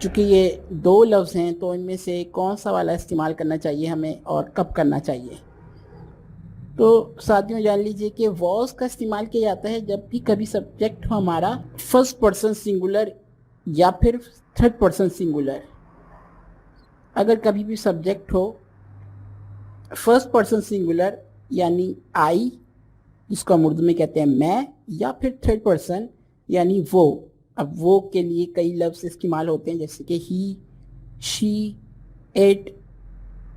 چونکہ یہ دو لفظ ہیں تو ان میں سے کون سا والا استعمال کرنا چاہیے ہمیں اور کب کرنا چاہیے. تو ساتھیوں جان لیجئے کہ واز کا استعمال کیا جاتا ہے جب بھی کبھی سبجیکٹ ہو ہمارا فرسٹ پرسن سنگولر یا پھر تھرڈ پرسن سنگولر. اگر کبھی بھی سبجیکٹ ہو فرسٹ پرسن سنگولر یعنی آئی جس کو ہم اردو میں کہتے ہیں میں، یا پھر تھرڈ پرسن یعنی وہ. اب وہ کے لیے کئی لفظ استعمال ہوتے ہیں جیسے کہ ہی، شی، ایٹ،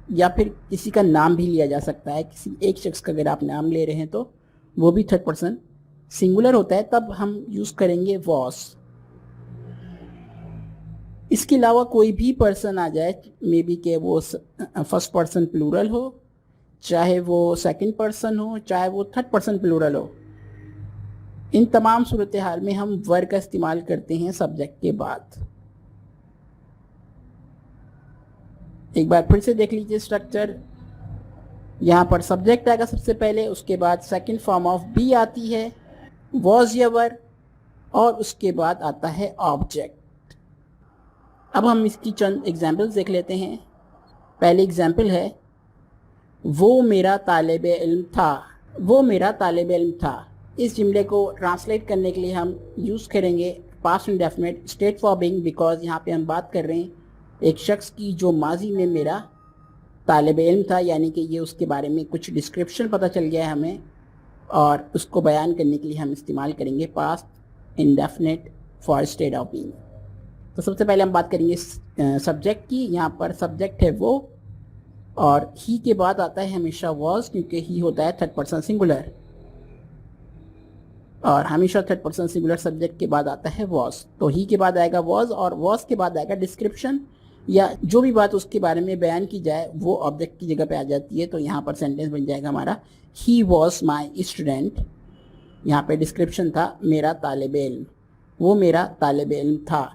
یا پھر کسی کا نام بھی لیا جا سکتا ہے. کسی ایک شخص کا اگر آپ نام لے رہے ہیں تو وہ بھی تھرڈ پرسن سنگولر ہوتا ہے، تب ہم یوز کریں گے واز. اس کے علاوہ کوئی بھی پرسن آ جائے، مے بی کہ وہ فرسٹ پرسن پلورل ہو، چاہے وہ سیکنڈ پرسن ہو، چاہے وہ تھرڈ پرسن پلورل ہو، ان تمام صورتحال میں ہم ور کا استعمال کرتے ہیں سبجیکٹ کے بعد. ایک بار پھر سے دیکھ لیجئے اسٹرکچر. یہاں پر سبجیکٹ آئے گا سب سے پہلے، اس کے بعد سیکنڈ فارم آف بی آتی ہے واز یا ور، اور اس کے بعد آتا ہے آبجیکٹ. اب ہم اس کی چند ایگزامپلز دیکھ لیتے ہیں. پہلی ایگزامپل ہے وہ میرا طالب علم تھا. وہ میرا طالب علم تھا. اس جملے کو ٹرانسلیٹ کرنے کے لیے ہم یوز کریں گے past indefinite state for being, because یہاں پہ ہم بات کر رہے ہیں ایک شخص کی جو ماضی میں میرا طالب علم تھا، یعنی کہ یہ اس کے بارے میں کچھ ڈسکرپشن پتہ چل گیا ہے ہمیں، اور اس کو بیان کرنے کے لیے ہم استعمال کریں گے past indefinite for state of being. تو سب سے پہلے ہم بات کریں گے سبجیکٹ کی. یہاں پر سبجیکٹ ہے وہ، اور ہی کے بعد آتا ہے ہمیشہ واز، کیونکہ ہی ہوتا ہے تھرڈ پرسن سنگولر، اور ہمیشہ تھرڈ پرسن سنگولر سبجیکٹ کے بعد آتا ہے واز. تو ہی کے بعد آئے گا واز، اور واز کے بعد آئے گا ڈسکرپشن، یا جو بھی بات اس کے بارے میں بیان کی جائے وہ آبجیکٹ کی جگہ پہ آ جاتی ہے. تو یہاں پر سینٹینس بن جائے گا ہمارا ہی واز مائی اسٹوڈنٹ. یہاں پہ ڈسکرپشن تھا میرا طالب علم، وہ میرا طالب علم تھا.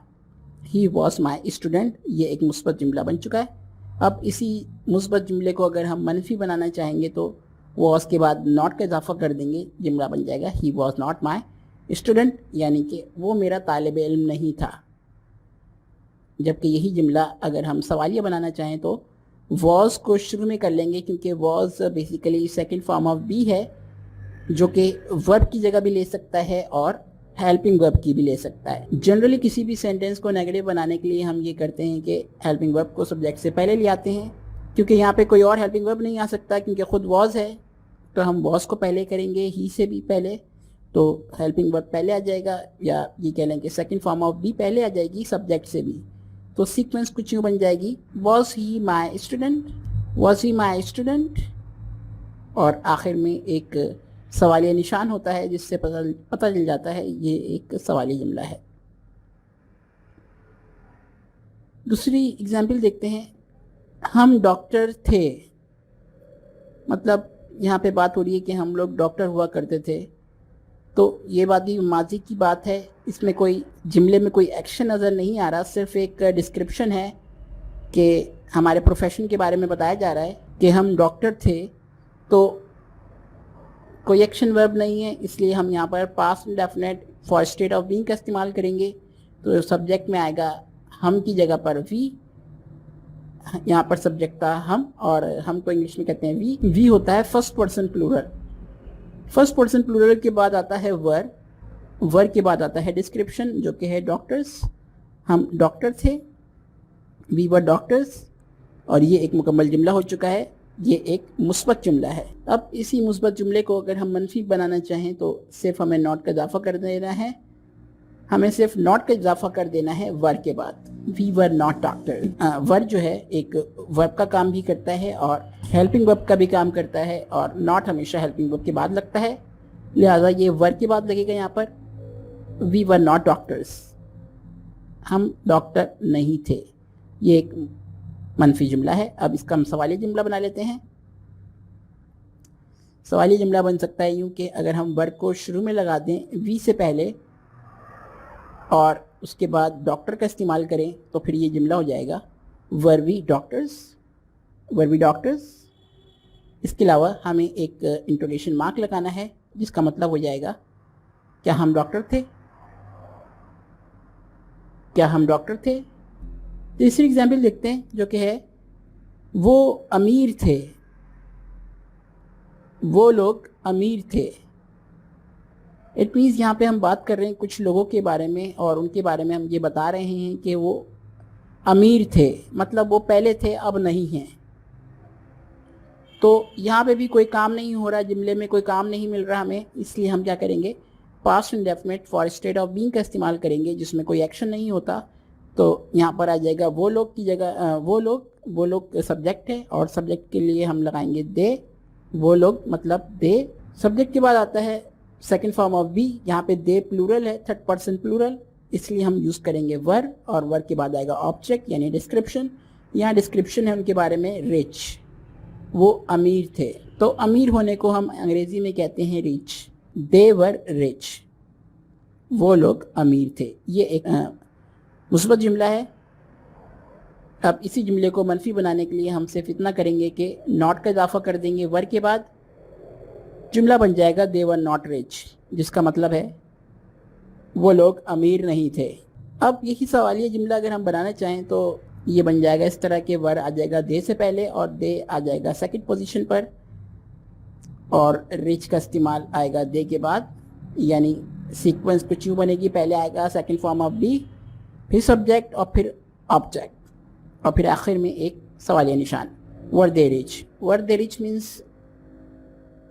ہی واز مائی اسٹوڈنٹ، یہ ایک مثبت جملہ بن چکا ہے. اب اسی مثبت جملے کو اگر ہم منفی بنانا چاہیں گے تو واز کے بعد ناٹ کا اضافہ کر دیں گے، جملہ بن جائے گا he was not my student, یعنی کہ وہ میرا طالب علم نہیں تھا. جبکہ یہی جملہ اگر ہم سوالیہ بنانا چاہیں تو واز کو شروع میں کر لیں گے، کیونکہ was basically second form of B ہے، جو کہ ورب کی جگہ بھی لے سکتا ہے اور ہیلپنگ ورب کی بھی لے سکتا ہے. جنرلی کسی بھی سینٹینس کو نیگیٹو بنانے کے لیے ہم یہ کرتے ہیں کہ ہیلپنگ ورب کو سبجیکٹ سے پہلے لے آتے ہیں، کیونکہ یہاں پہ کوئی اور ہیلپنگ ورب نہیں آ سکتا کیونکہ خود واز ہے. تو ہم واز کو پہلے کریں گے، ہی سے بھی پہلے، تو ہیلپنگ ورب پہلے آ جائے گا، یا یہ کہہ لیں کہ سیکنڈ فارم آف بی پہلے آ جائے گی سبجیکٹ سے بھی. تو سیکوینس کچھ یوں بن جائے گی was he my student, was he my student, اور آخر میں ایک سوالیہ نشان ہوتا ہے جس سے پتہ چل جاتا ہے یہ ایک سوالی جملہ ہے. دوسری ایگزامپل دیکھتے ہیں. ہم ڈاکٹر تھے، مطلب یہاں پہ بات ہو رہی ہے کہ ہم لوگ ڈاکٹر ہوا کرتے تھے. تو یہ بات بھی ماضی کی بات ہے، اس میں کوئی جملے میں کوئی ایکشن نظر نہیں آ رہا، صرف ایک ڈسکرپشن ہے کہ ہمارے پروفیشن کے بارے میں بتایا جا رہا ہے کہ ہم ڈاکٹر تھے. تو کوئی ایکشن ورب نہیں ہے، اس لیے ہم یہاں پر past indefinite for state of being کا استعمال کریں گے. تو سبجیکٹ میں آئے گا ہم کی جگہ پر وی. یہاں پر سبجیکٹ تھا ہم، اور ہم کو انگلش میں کہتے ہیں وی. وی ہوتا ہے first person plural. First person plural کے بعد آتا ہے ور، ور کے بعد آتا ہے ڈسکرپشن جو کہ ہے ڈاکٹرز. ہم ڈاکٹر تھے، وی ور ڈاکٹرز، اور یہ ایک مکمل جملہ ہو چکا ہے. یہ ایک مثبت جملہ ہے. اب اسی مثبت جملے کو اگر ہم منفی بنانا چاہیں تو صرف ہمیں ناٹ کا اضافہ کر دینا ہے. ہمیں صرف ناٹ کا اضافہ کر دینا ہے ور کے بعد. وی ور ناٹ ڈاکٹر. ور جو ہے ایک ورب کا کام بھی کرتا ہے اور ہیلپنگ ورب کا بھی کام کرتا ہے، اور ناٹ ہمیشہ ہیلپنگ ورب کے بعد لگتا ہے، لہٰذا یہ ور کے بعد لگے گا. یہاں پر وی ور ناٹ ڈاکٹرز، ہم ڈاکٹر نہیں تھے. یہ ایک منفی جملہ ہے. اب اس کا ہم سوالی جملہ بنا لیتے ہیں. سوالی جملہ بن سکتا ہے یوں کہ اگر ہم ورب کو شروع میں لگا دیں وی سے پہلے اور اس کے بعد ڈاکٹر کا استعمال کریں تو پھر یہ جملہ ہو جائے گا ور وی ڈاکٹرز، ور وی ڈاکٹرز. اس کے علاوہ ہمیں ایک انٹوگیشن مارک لگانا ہے جس کا مطلب ہو جائے گا کیا ہم ڈاکٹر تھے، کیا ہم ڈاکٹر تھے. تیسری اگزامپل دیکھتے ہیں جو کہ ہے وہ امیر تھے، وہ لوگ امیر تھے. اٹ مینس یہاں پہ ہم بات کر رہے ہیں کچھ لوگوں کے بارے میں اور ان کے بارے میں ہم یہ بتا رہے ہیں کہ وہ امیر تھے، مطلب وہ پہلے تھے اب نہیں ہیں. تو یہاں پہ بھی کوئی کام نہیں ہو رہا، جملے میں کوئی کام نہیں مل رہا ہمیں، اس لیے ہم کیا کریں گے، past indefinite for state of being کا استعمال کریں گے جس میں کوئی ایکشن نہیں ہوتا. تو یہاں پر آ جائے گا وہ لوگ کی جگہ وہ لوگ سبجیکٹ ہے اور سبجیکٹ کے لیے ہم لگائیں گے دے. وہ لوگ مطلب دے. سبجیکٹ کے بعد آتا ہے سیکنڈ فارم آف بی. یہاں پہ دے پلورل ہے، تھرڈ پرسن پلورل، اس لیے ہم یوز کریں گے ور، اور ور کے بعد آئے گا آبجیکٹ یعنی ڈسکرپشن. یہاں ڈسکرپشن ہے ان کے بارے میں ریچ، وہ امیر تھے. تو امیر ہونے کو ہم انگریزی میں کہتے ہیں ریچ. دے ور ریچ، وہ لوگ امیر تھے. یہ ایک مثبت جملہ ہے. اب اسی جملے کو منفی بنانے کے لیے ہم صرف اتنا کریں گے کہ ناٹ کا اضافہ کر دیں گے ور کے بعد. جملہ بن جائے گا دے ور ناٹ ریچ، جس کا مطلب ہے وہ لوگ امیر نہیں تھے. اب یہی سوالیہ جملہ اگر ہم بنانا چاہیں تو یہ بن جائے گا اس طرح کہ ور آ جائے گا دے سے پہلے اور دے آ جائے گا سیکنڈ پوزیشن پر، اور ریچ کا استعمال آئے گا دے کے بعد. یعنی سیکوینس کچھ یوں بنے گی، پہلے آئے گا سیکنڈ فارم آف بی، پھر سبجیکٹ اور پھر آبجیکٹ، اور پھر آخر میں ایک سوالیہ نشان. Where they reach. Where they reach means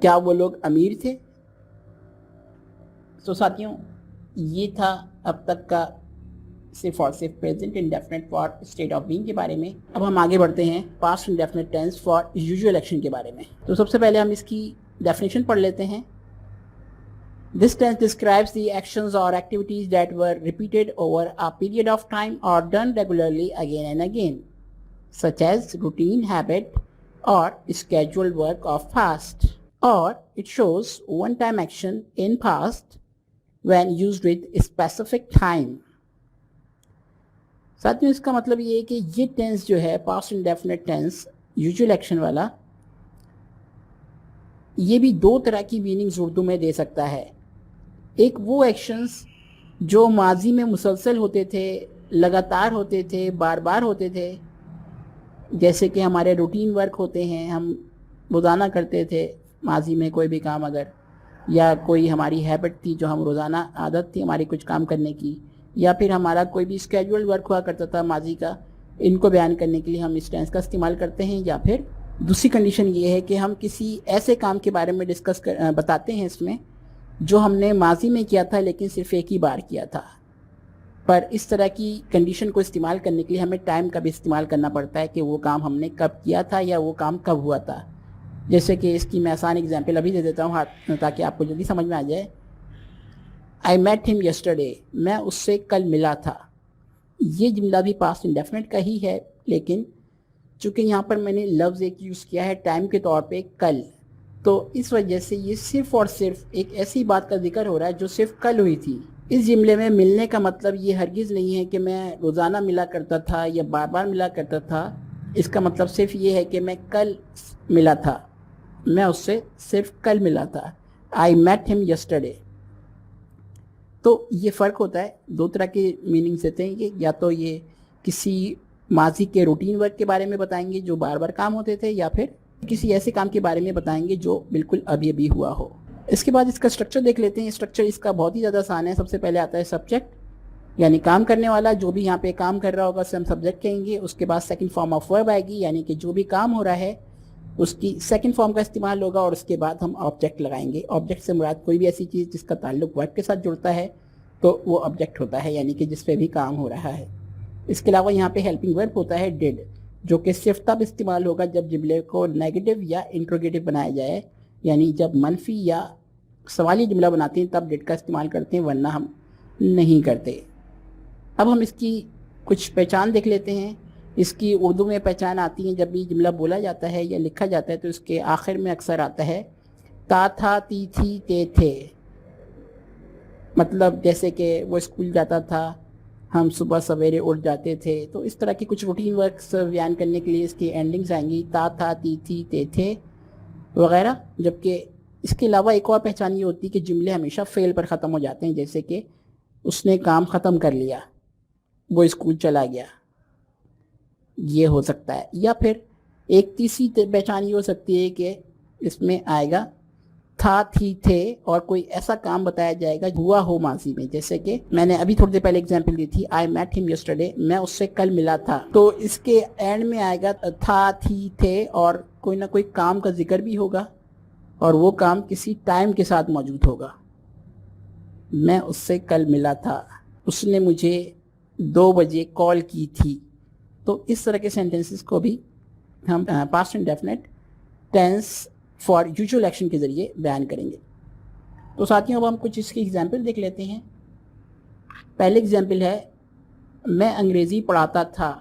کیا وہ لوگ امیر تھے. تو ساتھیوں یہ تھا اب تک کا صرف اور صرف present indefinite for state of being کے بارے میں. اب ہم آگے بڑھتے ہیں past indefinite tense for usual action کے بارے میں. تو سب سے پہلے ہم اس کی ڈیفینیشن پڑھ لیتے ہیں. This tense describes the actions or activities that were repeated over a period of time or done regularly again and again, such as routine, habit, or scheduled work of past. Or it shows one-time action in past when used with specific time. ساتھیوں اس کا مطلب یہ ہے کہ یہ tense جو ہے past indefinite tense usual action والا، یہ بھی دو طرح کی میننگز اردو میں دے سکتا ہے. ایک وہ ایکشنز جو ماضی میں مسلسل ہوتے تھے، لگاتار ہوتے تھے، بار بار ہوتے تھے، جیسے کہ ہمارے روٹین ورک ہوتے ہیں، ہم روزانہ کرتے تھے ماضی میں کوئی بھی کام، اگر یا کوئی ہماری ہیبٹ تھی جو ہم روزانہ عادت تھی ہماری کچھ کام کرنے کی، یا پھر ہمارا کوئی بھی اسکیجول ورک ہوا کرتا تھا ماضی کا. ان کو بیان کرنے کے لیے ہم اس ٹینس کا استعمال کرتے ہیں. یا پھر دوسری کنڈیشن یہ ہے کہ ہم کسی ایسے کام کے بارے میں بتاتے ہیں اس میں جو ہم نے ماضی میں کیا تھا لیکن صرف ایک ہی بار کیا تھا. پر اس طرح کی کنڈیشن کو استعمال کرنے کے لیے ہمیں ٹائم کا بھی استعمال کرنا پڑتا ہے کہ وہ کام ہم نے کب کیا تھا یا وہ کام کب ہوا تھا. جیسے کہ اس کی میں آسان اگزامپل ابھی دے دیتا ہوں تاکہ آپ کو جلدی سمجھ میں آ جائے. I met him yesterday. میں اس سے کل ملا تھا. یہ جملہ بھی پاسٹ انڈیفینٹ کا ہی ہے، لیکن چونکہ یہاں پر میں نے لفظ ایک یوز کیا ہے ٹائم کے طور پہ کل، تو اس وجہ سے یہ صرف اور صرف ایک ایسی بات کا ذکر ہو رہا ہے جو صرف کل ہوئی تھی. اس جملے میں ملنے کا مطلب یہ ہرگز نہیں ہے کہ میں روزانہ ملا کرتا تھا یا بار بار ملا کرتا تھا. اس کا مطلب صرف یہ ہے کہ میں کل ملا تھا، میں اس سے صرف کل ملا تھا. I met him yesterday. تو یہ فرق ہوتا ہے. دو طرح کے میننگز دیتے ہیں کہ یا تو یہ کسی ماضی کے روٹین ورک کے بارے میں بتائیں گے جو بار بار کام ہوتے تھے، یا پھر کسی ایسے کام کے بارے میں بتائیں گے جو بالکل ابھی ابھی ہوا ہو. اس کے بعد اس کا اسٹرکچر دیکھ لیتے ہیں. اسٹرکچر اس کا بہت ہی زیادہ آسان ہے. سب سے پہلے آتا ہے سبجیکٹ یعنی کام کرنے والا، جو بھی یہاں پہ کام کر رہا ہوگا اسے ہم سبجیکٹ کہیں گے. اس کے بعد سیکنڈ فارم آف ورب آئے گی یعنی کہ جو بھی کام ہو رہا ہے اس کی سیکنڈ فارم کا استعمال ہوگا، اور اس کے بعد ہم آبجیکٹ لگائیں گے. آبجیکٹ سے مراد کوئی بھی ایسی چیز جس کا تعلق ورک کے ساتھ جڑتا ہے تو وہ آبجیکٹ ہوتا ہے، یعنی کہ جس پہ بھی کام ہو رہا ہے. اس کے علاوہ یہاں پہ ہیلپنگ ورب ہوتا ہے ڈیڈ، جو کہ صرف تب استعمال ہوگا جب جملے کو نیگیٹو یا انٹروگیٹو بنایا جائے، یعنی جب منفی یا سوالی جملہ بناتے ہیں تب ڈیڈ کا استعمال کرتے ہیں، ورنہ ہم نہیں کرتے. اب ہم اس کی کچھ پہچان دیکھ لیتے ہیں. اس کی اردو میں پہچان آتی ہیں جب بھی جملہ بولا جاتا ہے یا لکھا جاتا ہے تو اس کے آخر میں اکثر آتا ہے تا تھا تی تھی تے تھے. مطلب جیسے کہ وہ اسکول جاتا تھا، ہم صبح سویرے اٹھ جاتے تھے. تو اس طرح کی کچھ روٹین ورکس بیان کرنے کے لیے اس کی اینڈنگز آئیں گی تا تھا تی تھی تے تھے وغیرہ. جبکہ اس کے علاوہ ایک اور پہچان یہ ہوتی ہے کہ جملے ہمیشہ فعل پر ختم ہو جاتے ہیں، جیسے کہ اس نے کام ختم کر لیا، وہ اسکول چلا گیا. یہ ہو سکتا ہے. یا پھر ایک تیسری پہچان یہ ہو سکتی ہے کہ اس میں آئے گا تھا تھی تھے اور کوئی ایسا کام بتایا جائے گا ہوا ہو ماضی میں. جیسے کہ میں نے ابھی تھوڑی دیر پہلے اگزامپل دی تھی آئی میٹ ہم یسٹرڈے, میں اس سے کل ملا تھا. تو اس کے اینڈ میں آئے گا تھا تھی تھے اور کوئی نہ کوئی کام کا ذکر بھی ہوگا اور وہ کام کسی ٹائم کے ساتھ موجود ہوگا. میں اس سے کل ملا تھا, اس نے مجھے 2 بجے کال کی تھی. تو اس طرح کے سینٹنسز کو بھی ہم past indefinite tense for usual action کے ذریعے بیان کریں گے. تو ساتھیوں اب ہم کچھ اس کی ایگزامپل دیکھ لیتے ہیں. پہلے ایگزامپل ہے میں انگریزی پڑھاتا تھا.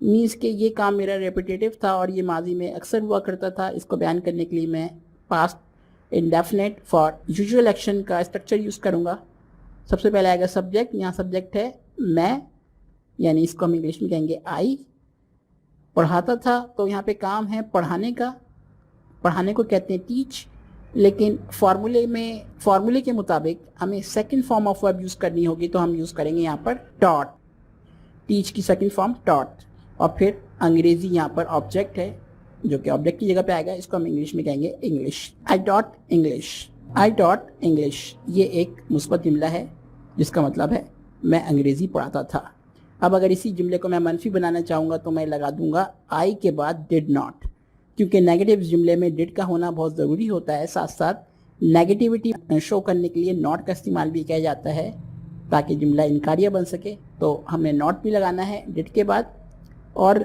مینس کہ یہ کام میرا ریپیٹیٹیو تھا اور یہ ماضی میں اکثر ہوا کرتا تھا. اس کو بیان کرنے کے لیے میں past indefinite for usual action کا اسٹرکچر یوز کروں گا. سب سے پہلے آئے گا سبجیکٹ. یہاں سبجیکٹ ہے میں, یعنی اس کو ہم انگلش میں کہیں گے آئی. پڑھاتا تھا تو یہاں پہ کام ہے پڑھانے کا. پڑھانے کو کہتے ہیں ٹیچ, لیکن فارمولے کے مطابق ہمیں سیکنڈ فارم آف ورب یوز کرنی ہوگی تو ہم یوز کریں گے یہاں پر ٹاٹ. ٹیچ کی سیکنڈ فارم ٹاٹ. اور پھر انگریزی یہاں پر آبجیکٹ ہے جو کہ آبجیکٹ کی جگہ پہ آئے گا. اس کو ہم انگلش میں کہیں گے انگلش. آئی ٹاٹ انگلش. آئی ٹاٹ انگلش یہ ایک مثبت جملہ ہے جس کا مطلب ہے میں انگریزی پڑھاتا تھا. اب اگر اسی جملے کو میں منفی بنانا چاہوں گا تو میں لگا دوں گا آئی کے بعد ڈڈ ناٹ, کیونکہ نیگیٹو جملے میں ڈڈ کا ہونا بہت ضروری ہوتا ہے. ساتھ ساتھ نیگیٹیوٹی شو کرنے کے لیے ناٹ کا استعمال بھی کیا جاتا ہے تاکہ جملہ انکاریہ بن سکے. تو ہم نے ناٹ بھی لگانا ہے ڈڈ کے بعد. اور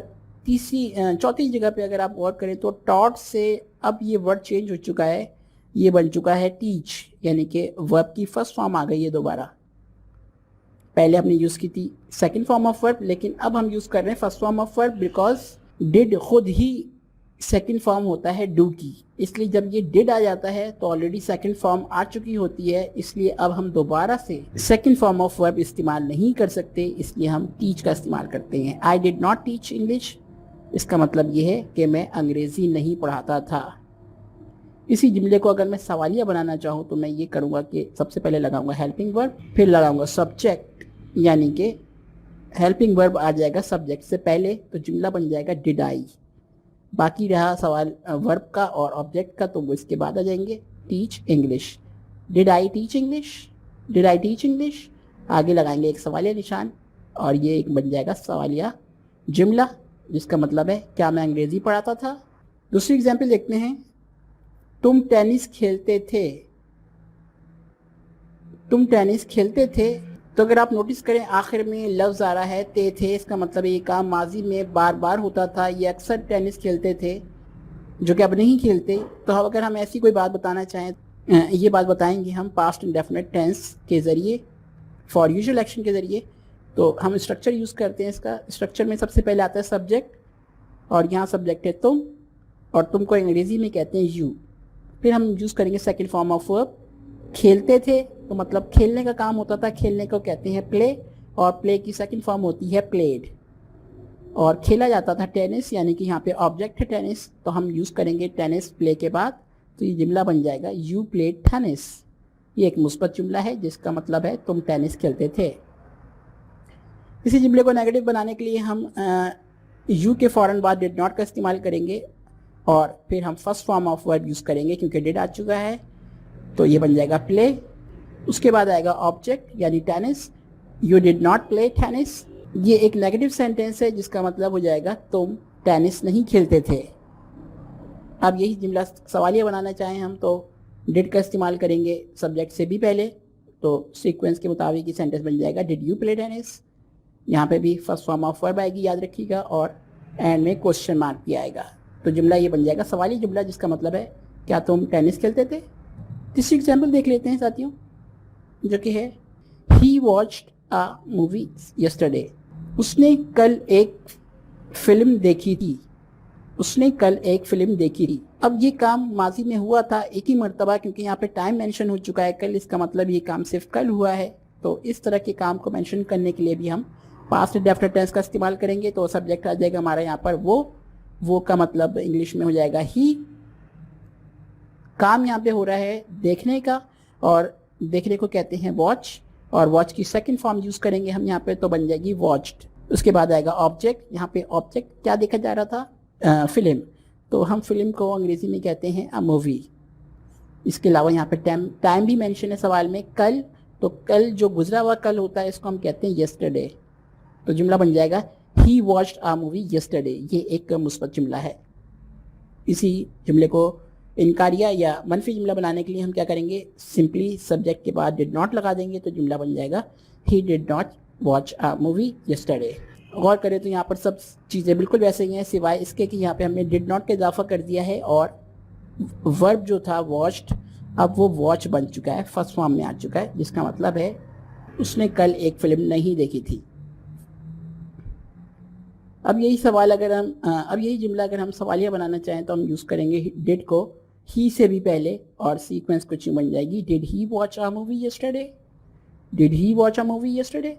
چوتھی جگہ پہ اگر آپ غور کریں تو ٹاٹ سے اب یہ ورڈ چینج ہو چکا ہے, یہ بن چکا ہے ٹیچ, یعنی کہ ورب کی فرسٹ فارم آ گئی ہے دوبارہ. پہلے ہم نے یوز کی تھی سیکنڈ فارم آف ورب, لیکن اب ہم یوز کر رہے ہیں first form of verb because did خود ہی سیکنڈ فارم ہوتا ہے ڈو کی. اس لیے جب یہ ڈڈ آ جاتا ہے تو آلریڈی سیکنڈ فارم آ چکی ہوتی ہے, اس لیے اب ہم دوبارہ سے سیکنڈ فارم آف ورب استعمال نہیں کر سکتے, اس لیے ہم ٹیچ کا استعمال کرتے ہیں. آئی ڈڈ ناٹ ٹیچ انگلش, اس کا مطلب یہ ہے کہ میں انگریزی نہیں پڑھاتا تھا. اسی جملے کو اگر میں سوالیہ بنانا چاہوں تو میں یہ کروں گا کہ سب سے پہلے لگاؤں گا ہیلپنگ ورب, پھر لگاؤں گا سبجیکٹ, یعنی کہ ہیلپنگ ورب آ جائے گا سبجیکٹ سے پہلے تو جملہ بن جائے گا ڈڈ آئی. باقی رہا سوال ورب کا اور آبجیکٹ کا تو وہ اس کے بعد آ جائیں گے. Teach English, did I teach English, did I teach English. آگے لگائیں گے ایک سوالیہ نشان اور یہ ایک بن جائے گا سوالیہ جملہ جس کا مطلب ہے کیا میں انگریزی پڑھاتا تھا. دوسری ایگزامپل دیکھتے ہیں. تم ٹینس کھیلتے تھے. تم ٹینس کھیلتے تھے تو اگر آپ نوٹس کریں آخر میں لفظ آ رہا ہے تے تھے, اس کا مطلب یہ کام ماضی میں بار بار ہوتا تھا. یہ اکثر ٹینس کھیلتے تھے جو کہ اب نہیں کھیلتے. تو اگر ہم ایسی کوئی بات بتانا چاہیں یہ بات بتائیں گے ہم پاسٹ انڈیفینٹ ٹینس کے ذریعے فار یوزول ایکشن کے ذریعے. تو ہم اسٹرکچر یوز کرتے ہیں. اس کا اسٹرکچر میں سب سے پہلے آتا ہے سبجیکٹ اور یہاں سبجیکٹ ہے تم اور تم کو انگریزی میں کہتے ہیں یو. پھر ہم یوز کریں گے سیکنڈ فارم آف ورب. کھیلتے تھے تو مطلب کھیلنے کا کام ہوتا تھا, کھیلنے کو کہتے ہیں پلے اور پلے کی سیکنڈ فارم ہوتی ہے پلیڈ. اور کھیلا جاتا تھا ٹینس, یعنی کہ یہاں پہ آبجیکٹ ہے ٹینس تو ہم یوز کریں گے ٹینس پلے کے بعد تو یہ جملہ بن جائے گا یو پلیڈ ٹینس. یہ ایک مثبت جملہ ہے جس کا مطلب ہے تم ٹینس کھیلتے تھے. اسی جملے کو نیگیٹو بنانے کے لیے ہم یو کے فوراً بعد ڈڈ ناٹ کا استعمال کریں گے اور پھر ہم فرسٹ فارم آف ورب یوز کریں گے کیونکہ ڈڈ آ چکا ہے تو یہ بن جائے گا پلے. اس کے بعد آئے گا آبجیکٹ یعنی tennis. You did not play tennis. یہ ایک نیگیٹو سینٹینس ہے جس کا مطلب ہو جائے گا تم ٹینس نہیں کھیلتے تھے. اب یہی جملہ سوالیہ بنانا چاہیں ہم تو ڈڈ کا استعمال کریں گے سبجیکٹ سے بھی پہلے تو سیکوینس کے مطابق یہ سینٹینس بن جائے گا ڈڈ یو پلے ٹینس. یہاں پہ بھی فرسٹ فارم آف ورب آئے گی یاد رکھیے گا اور اینڈ میں کوشچن مارک بھی آئے گا تو جملہ یہ بن جائے گا سوالی جملہ جس کا مطلب ہے کیا تم ٹینس کھیلتے تھے. تیسری ایگزامپل دیکھ لیتے ہیں ساتھیوں جو کہ ہے ہی واچڈ اے مووی یسٹرڈے. اس نے کل ایک فلم دیکھی تھی. اس نے کل ایک فلم دیکھی تھی. اب یہ کام ماضی میں ہوا تھا ایک ہی مرتبہ کیونکہ یہاں پہ ٹائم مینشن ہو چکا ہے کل, اس کا مطلب یہ کام صرف کل ہوا ہے. تو اس طرح کے کام کو مینشن کرنے کے لیے بھی ہم پاسٹ انڈیفینٹ ٹینس کا استعمال کریں گے. تو سبجیکٹ آ جائے گا ہمارا یہاں پر وہ کا مطلب انگلش میں ہو جائے گا ہی. کام یہاں پہ ہو رہا ہے دیکھنے کا اور دیکھنے کو کہتے ہیں واچ اور واچ کی سیکنڈ فارم یوز کریں گے ہم یہاں پہ تو بن جائے گی واچڈ. اس کے بعد آئے گا آبجیکٹ. یہاں پہ آبجیکٹ کیا دیکھا جا رہا تھا؟ فلم. تو ہم فلم کو انگریزی میں کہتے ہیں اے مووی. اس کے علاوہ یہاں پہ ٹائم بھی مینشن ہے سوال میں، کل. تو کل جو گزرا ہوا کل ہوتا ہے اس کو ہم کہتے ہیں یسٹرڈے. تو جملہ بن جائے گا ہی واچڈ اے مووی یسٹرڈے. یہ ایک مثبت جملہ ہے. اسی جملے کو انکاریہ یا منفی جملہ بنانے کے لیے ہم کیا کریں گے؟ سمپلی سبجیکٹ کے بعد ڈڈ ناٹ لگا دیں گے تو جملہ بن جائے گا he did not watch a movie yesterday. غور کریں تو یہاں پر سب چیزیں بالکل ویسے ہی ہیں سوائے اس کے کہ یہاں پہ ہم نے ڈڈ ناٹ کا اضافہ کر دیا ہے اور ورب جو تھا واچڈ اب وہ واچ بن چکا ہے، فرسٹ فارم میں آ چکا ہے، جس کا مطلب ہے اس نے کل ایک فلم نہیں دیکھی تھی. اب یہی جملہ اگر ہم سوالیہ بنانا چاہیں تو ہم یوز کریں گے ڈڈ کو ہی سے بھی پہلے اور سیکوینس کچھ یوں بن جائے گی did he watch a movie yesterday. Did he watch a movie yesterday.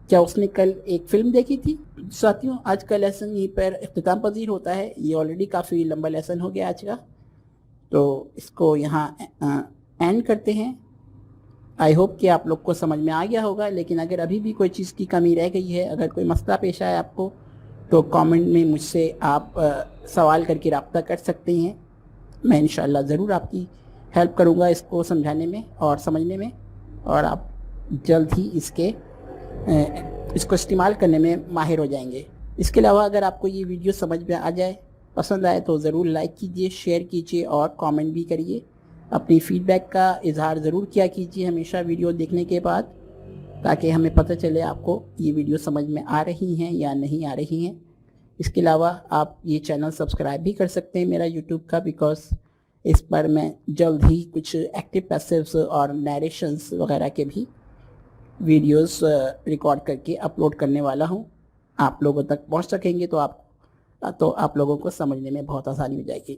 کیا اس نے کل ایک فلم دیکھی تھی؟ ساتھیوں آج کا لیسن یہیں پر اختتام پذیر ہوتا ہے. یہ آلریڈی کافی لمبا لیسن ہو گیا آج کا، تو اس کو یہاں اینڈ کرتے ہیں. آئی ہوپ کہ آپ لوگ کو سمجھ میں آ گیا ہوگا، لیکن اگر ابھی بھی کوئی چیز کی کمی رہ گئی ہے، اگر کوئی مسئلہ پیش آیا آپ کو، تو کامنٹ میں مجھ سے آپ سوال کر کے رابطہ کر سکتے ہیں. میں انشاءاللہ ضرور آپ کی ہیلپ کروں گا اس کو سمجھانے میں اور سمجھنے میں، اور آپ جلد ہی اس کو استعمال کرنے میں ماہر ہو جائیں گے. اس کے علاوہ اگر آپ کو یہ ویڈیو سمجھ میں آ جائے، پسند آئے، تو ضرور لائک کیجئے، شیئر کیجئے اور کامنٹ بھی کریے. اپنی فیڈ بیک کا اظہار ضرور کیا کیجئے ہمیشہ ویڈیو دیکھنے کے بعد، تاکہ ہمیں پتہ چلے آپ کو یہ ویڈیو سمجھ میں آ رہی ہیں یا نہیں آ رہی ہیں. اس کے علاوہ آپ یہ چینل سبسکرائب بھی کر سکتے ہیں میرا یوٹیوب کا، بیکاز اس پر میں جلد ہی کچھ ایکٹیو پیسیوز اور نیریشنز وغیرہ کے بھی ویڈیوز ریکارڈ کر کے اپلوڈ کرنے والا ہوں. آپ لوگوں تک پہنچ سکیں گے تو آپ لوگوں کو سمجھنے میں بہت آسانی ہو جائے گی.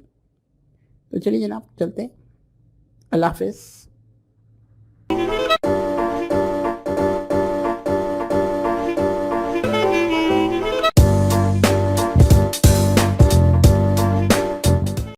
تو چلیے جناب چلتے ہیں. اللہ حافظ.